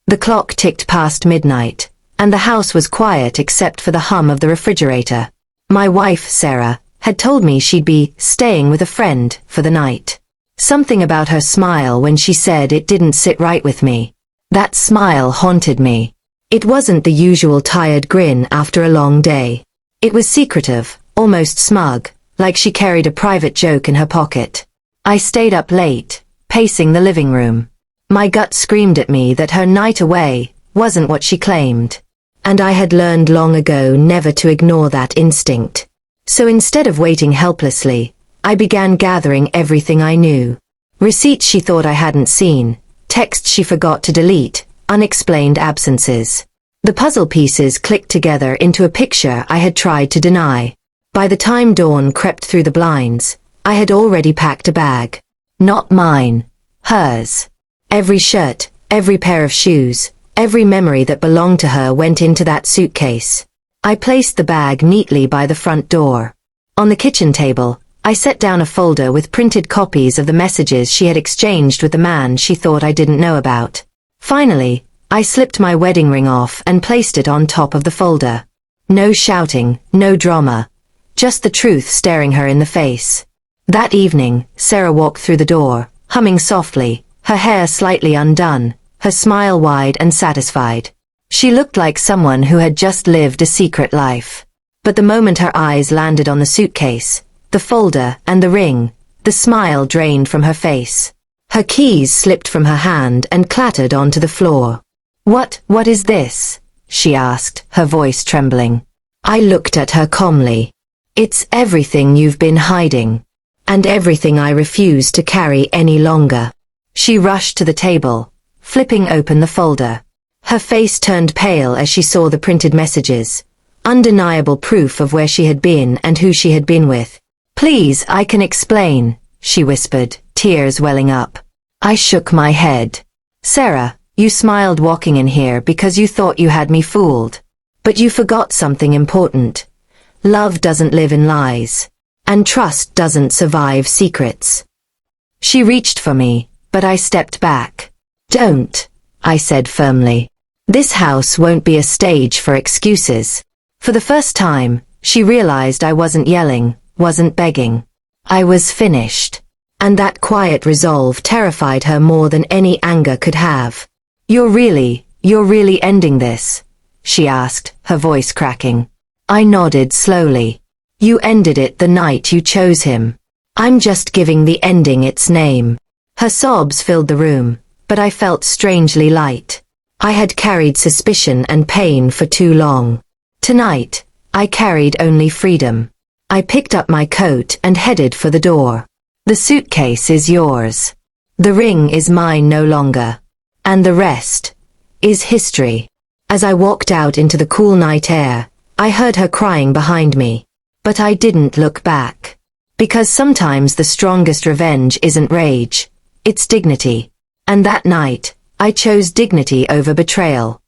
The clock ticked past midnight, and the house was quiet except for the hum of the refrigerator. My wife, Sarah, had told me she'd be staying with a friend for the night. Something about her smile when she said it didn't sit right with me. That smile haunted me. It wasn't the usual tired grin after a long day. It was secretive, almost smug, like she carried a private joke in her pocket. I stayed up late, pacing the living room. My gut screamed at me that her night away wasn't what she claimed. And I had learned long ago never to ignore that instinct. So instead of waiting helplessly, I began gathering everything I knew. Receipts she thought I hadn't seen, texts she forgot to delete, unexplained absences. The puzzle pieces clicked together into a picture I had tried to deny. By the time dawn crept through the blinds, I had already packed a bag. Not mine. Hers. Every shirt, every pair of shoes, every memory that belonged to her went into that suitcase. I placed the bag neatly by the front door. On the kitchen table, I set down a folder with printed copies of the messages she had exchanged with the man she thought I didn't know about. Finally, I slipped my wedding ring off and placed it on top of the folder. No shouting, no drama. Just the truth staring her in the face. That evening, Sarah walked through the door, humming softly, her hair slightly undone, her smile wide and satisfied. She looked like someone who had just lived a secret life. But the moment her eyes landed on the suitcase, the folder and the ring, the smile drained from her face. Her keys slipped from her hand and clattered onto the floor. What is this?" she asked, her voice trembling. I looked at her calmly. "It's everything you've been hiding. And everything I refuse to carry any longer." She rushed to the table, flipping open the folder. Her face turned pale as she saw the printed messages, undeniable proof of where she had been and who she had been with. "Please, I can explain," she whispered, tears welling up. I shook my head. "Sarah, you smiled walking in here because you thought you had me fooled. But you forgot something important. Love doesn't live in lies. And trust doesn't survive secrets." She reached for me, but I stepped back. "Don't," I said firmly. "This house won't be a stage for excuses." For the first time, she realized I wasn't yelling, wasn't begging. I was finished. And that quiet resolve terrified her more than any anger could have. You're really ending this?" she asked, her voice cracking. I nodded slowly. "You ended it the night you chose him. I'm just giving the ending its name." Her sobs filled the room, but I felt strangely light. I had carried suspicion and pain for too long. Tonight, I carried only freedom. I picked up my coat and headed for the door. "The suitcase is yours. The ring is mine no longer. And the rest is history." As I walked out into the cool night air, I heard her crying behind me. But I didn't look back. Because sometimes the strongest revenge isn't rage, it's dignity. And that night, I chose dignity over betrayal.